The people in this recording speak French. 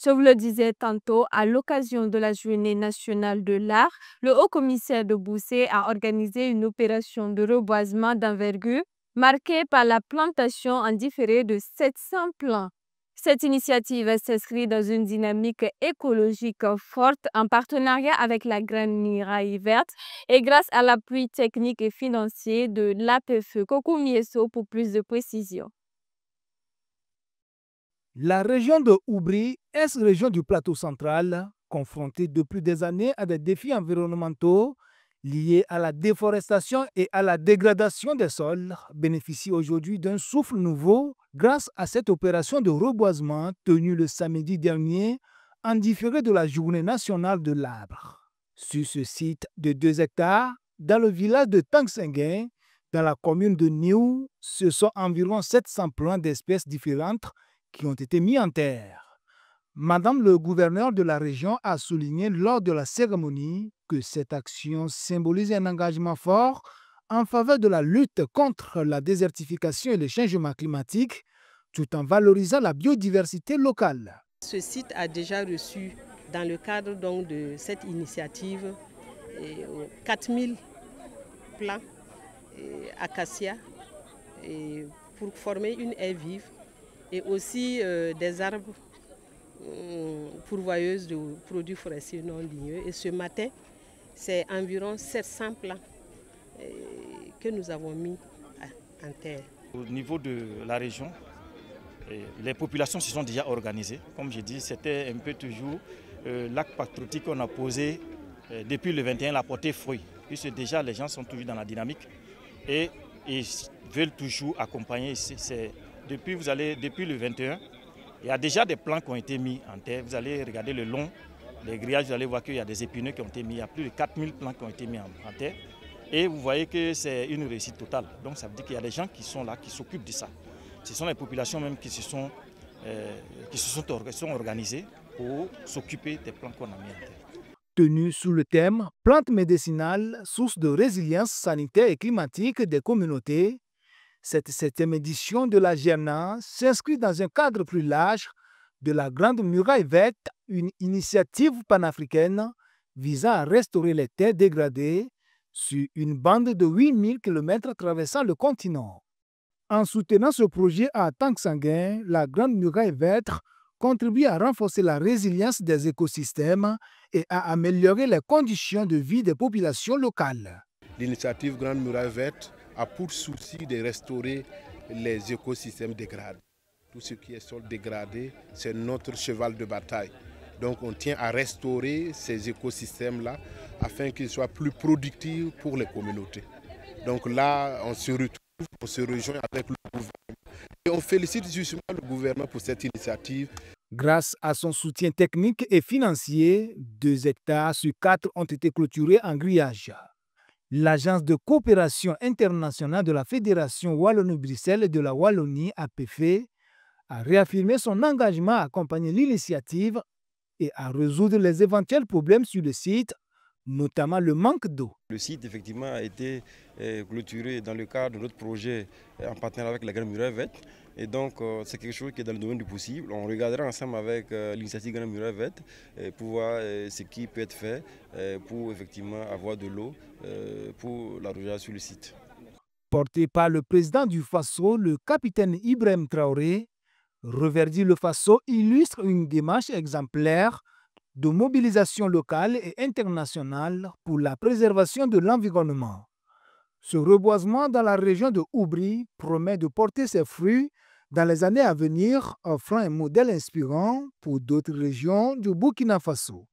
Je vous le disais tantôt, à l'occasion de la Journée nationale de l'art, le haut-commissaire de Boussé a organisé une opération de reboisement d'envergure marquée par la plantation en différé de 700 plants. Cette initiative s'inscrit dans une dynamique écologique forte en partenariat avec la Grande Muraille Verte et grâce à l'appui technique et financier de l'APFE Kokumieso pour plus de précision. La région de Oubri, est-région du plateau central, confrontée depuis des années à des défis environnementaux liés à la déforestation et à la dégradation des sols, bénéficie aujourd'hui d'un souffle nouveau grâce à cette opération de reboisement tenue le samedi dernier en différé de la Journée nationale de l'arbre. Sur ce site de 2 hectares, dans le village de Tangsengue, dans la commune de Niou, ce sont environ 700 plants d'espèces différentes qui ont été mis en terre. Madame le gouverneur de la région a souligné lors de la cérémonie que cette action symbolise un engagement fort en faveur de la lutte contre la désertification et le changement climatique, tout en valorisant la biodiversité locale. Ce site a déjà reçu, dans le cadre donc de cette initiative, 4000 plants acacias pour former une haie vive et aussi des arbres pourvoyeuses de produits forestiers non ligneux. Et ce matin, c'est environ 700 plants que nous avons mis en terre. Au niveau de la région, les populations se sont déjà organisées. Comme je dis, c'était un peu toujours l'acte patriotique qu'on a posé depuis le 21, a porté fruit. Puisque déjà les gens sont toujours dans la dynamique et ils veulent toujours accompagner. Depuis le 21, il y a déjà des plants qui ont été mis en terre. Vous allez regarder le long des grillages, vous allez voir qu'il y a des épineux qui ont été mis. Il y a plus de 4000 plants qui ont été mis en terre. Et vous voyez que c'est une réussite totale. Donc ça veut dire qu'il y a des gens qui sont là, qui s'occupent de ça. Ce sont les populations même qui se sont organisées pour s'occuper des plants qu'on a mis en terre. Tenu sous le thème « Plantes médicinales, source de résilience sanitaire et climatique des communautés », cette 7e édition de la GERNA s'inscrit dans un cadre plus large de la Grande Muraille Verte, une initiative panafricaine visant à restaurer les terres dégradées sur une bande de 8000 km traversant le continent. En soutenant ce projet à Tangsengue, la Grande Muraille Verte contribue à renforcer la résilience des écosystèmes et à améliorer les conditions de vie des populations locales. L'initiative Grande Muraille Verte a pour souci de restaurer les écosystèmes dégradés. Tout ce qui est sol dégradé, c'est notre cheval de bataille. Donc on tient à restaurer ces écosystèmes-là afin qu'ils soient plus productifs pour les communautés. Donc là, on se retrouve, on se rejoint avec le gouvernement. Et on félicite justement le gouvernement pour cette initiative. Grâce à son soutien technique et financier, 2 hectares sur 4 ont été clôturés en grillage. L'Agence de coopération internationale de la Fédération Wallonie-Bruxelles de la Wallonie, APFE, a réaffirmé son engagement à accompagner l'initiative et à résoudre les éventuels problèmes sur le site, notamment le manque d'eau. Le site effectivement a été clôturé dans le cadre de notre projet en partenariat avec la Grande Muraille Verte. Et donc c'est quelque chose qui est dans le domaine du possible. On regardera ensemble avec l'initiative Grande Muraille Verte pour voir ce qui peut être fait pour effectivement avoir de l'eau pour l'arrosage sur le site. Porté par le président du Faso, le capitaine Ibrahim Traoré, Reverdir le Faso illustre une démarche exemplaire de mobilisation locale et internationale pour la préservation de l'environnement. Ce reboisement dans la région de Oubri promet de porter ses fruits dans les années à venir, offrant un modèle inspirant pour d'autres régions du Burkina Faso.